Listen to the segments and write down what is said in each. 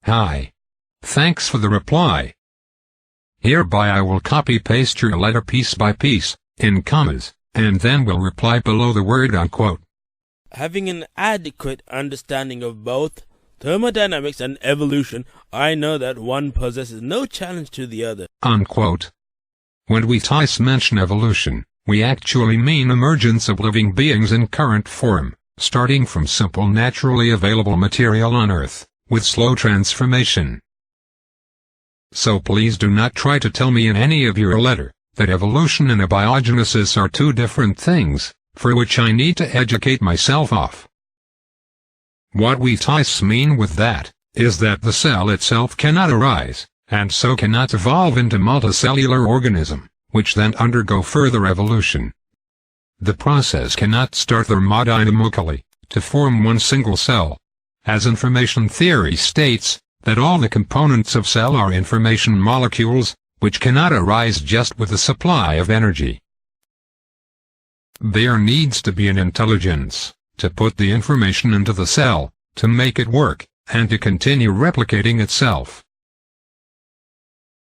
Hi. Thanks for the reply. Hereby I will copy-paste your letter piece by piece, in commas, and then will reply below the word unquote. Having an adequate understanding of both thermodynamics and evolution, I know that one possesses no challenge to the other. Unquote. When we thus mention evolution, we actually mean emergence of living beings in current form, starting from simple naturally available material on Earth, with slow transformation. So please do not try to tell me in any of your letter that evolution and abiogenesis are two different things, for which I need to educate myself off. What we thus mean with that, is that the cell itself cannot arise, and so cannot evolve into multicellular organism, which then undergo further evolution. The process cannot start thermodynamically, to form one single cell, as information theory states, that all the components of cell are information molecules, which cannot arise just with a supply of energy. There needs to be an intelligence, to put the information into the cell, to make it work, and to continue replicating itself.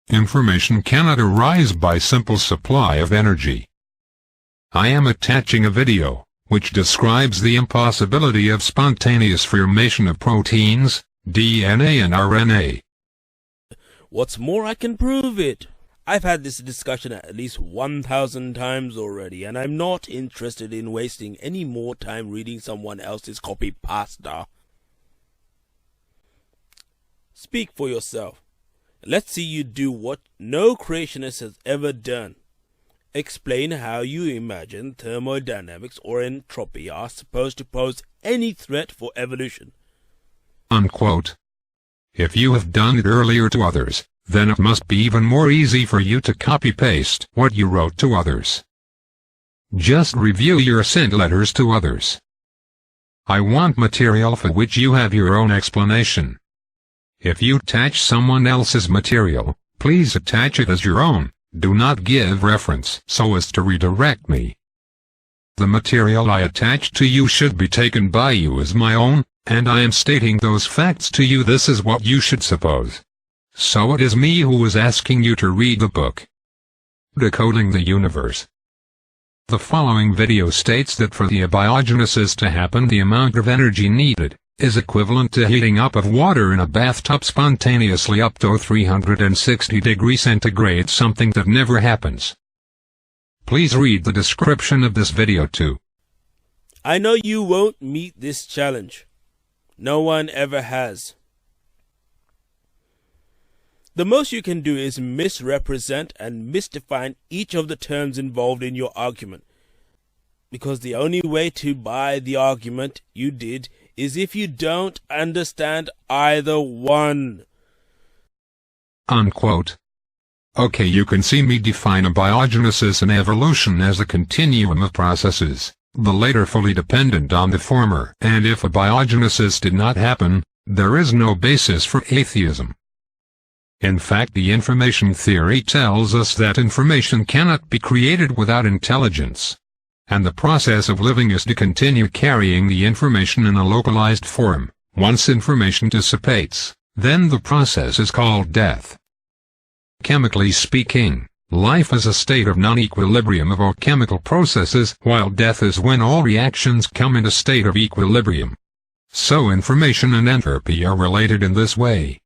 Information cannot arise by simple supply of energy. I am attaching a video, which describes the impossibility of spontaneous formation of proteins, DNA and RNA. What's more, I can prove it. I've had this discussion at least 1,000 times already, and I'm not interested in wasting any more time reading someone else's copy-pasta. Speak for yourself. Let's see you do what no creationist has ever done. Explain how you imagine thermodynamics or entropy are supposed to pose any threat for evolution. Unquote. If you have done it earlier to others, then it must be even more easy for you to copy-paste what you wrote to others. Just review your sent letters to others. I want material for which you have your own explanation. If you attach someone else's material, please attach it as your own. Do not give reference so as to redirect me. The material I attach to you should be taken by you as my own, and I am stating those facts to you. This is what you should suppose. So it is me who is asking you to read the book. Decoding the Universe. The following video states that for the abiogenesis to happen, the amount of energy needed is equivalent to heating up of water in a bathtub spontaneously up to 360 degrees centigrade, something that never happens. Please read the description of this video too. I know you won't meet this challenge. No one ever has. The most you can do is misrepresent and misdefine each of the terms involved in your argument, because the only way to buy the argument you did is if you don't understand either one. Unquote. Okay, you can see me define abiogenesis and evolution as a continuum of processes, the latter fully dependent on the former, and if abiogenesis did not happen, there is no basis for atheism. In fact, the information theory tells us that information cannot be created without intelligence, and the process of living is to continue carrying the information in a localized form. Once information dissipates, then the process is called death. Chemically speaking, life is a state of non-equilibrium of all chemical processes, while death is when all reactions come in a state of equilibrium. So information and entropy are related in this way.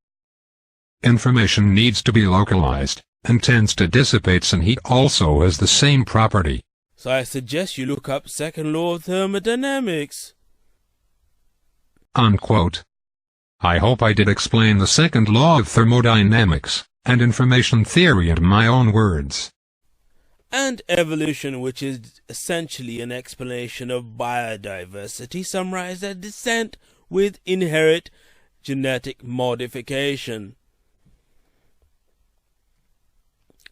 Information needs to be localized, and tends to dissipate, and heat also has the same property. So I suggest you look up second law of thermodynamics. Unquote. I hope I did explain the second law of thermodynamics, and information theory in my own words. And evolution, which is essentially an explanation of biodiversity, summarized as descent with inherent genetic modification.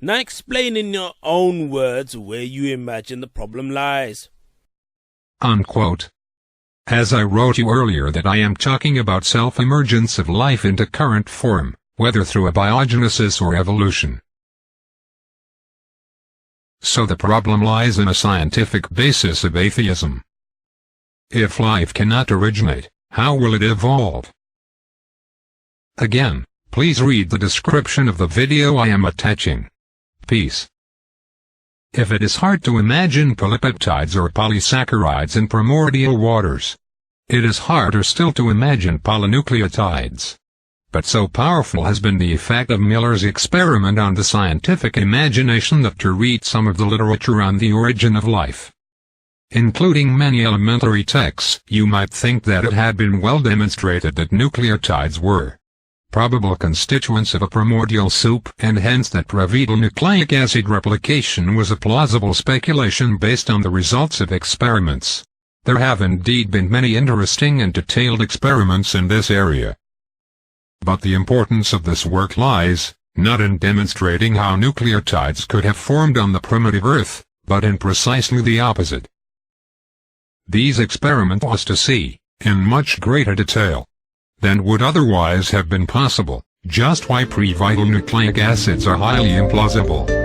Now explain in your own words where you imagine the problem lies. Unquote. As I wrote you earlier that I am talking about self-emergence of life into current form, whether through abiogenesis or evolution. So the problem lies in a scientific basis of atheism. If life cannot originate, how will it evolve? Again, please read the description of the video I am attaching. Peace. If it is hard to imagine polypeptides or polysaccharides in primordial waters, it is harder still to imagine polynucleotides. But so powerful has been the effect of Miller's experiment on the scientific imagination that to read some of the literature on the origin of life, including many elementary texts, you might think that it had been well demonstrated that nucleotides were probable constituents of a primordial soup, and hence that gravityl nucleic acid replication was a plausible speculation based on the results of experiments. There have indeed been many interesting and detailed experiments in this area. But the importance of this work lies, not in demonstrating how nucleotides could have formed on the primitive Earth, but in precisely the opposite. These experiments was to see, in much greater detail than would otherwise have been possible, just why pre-vital nucleic acids are highly implausible.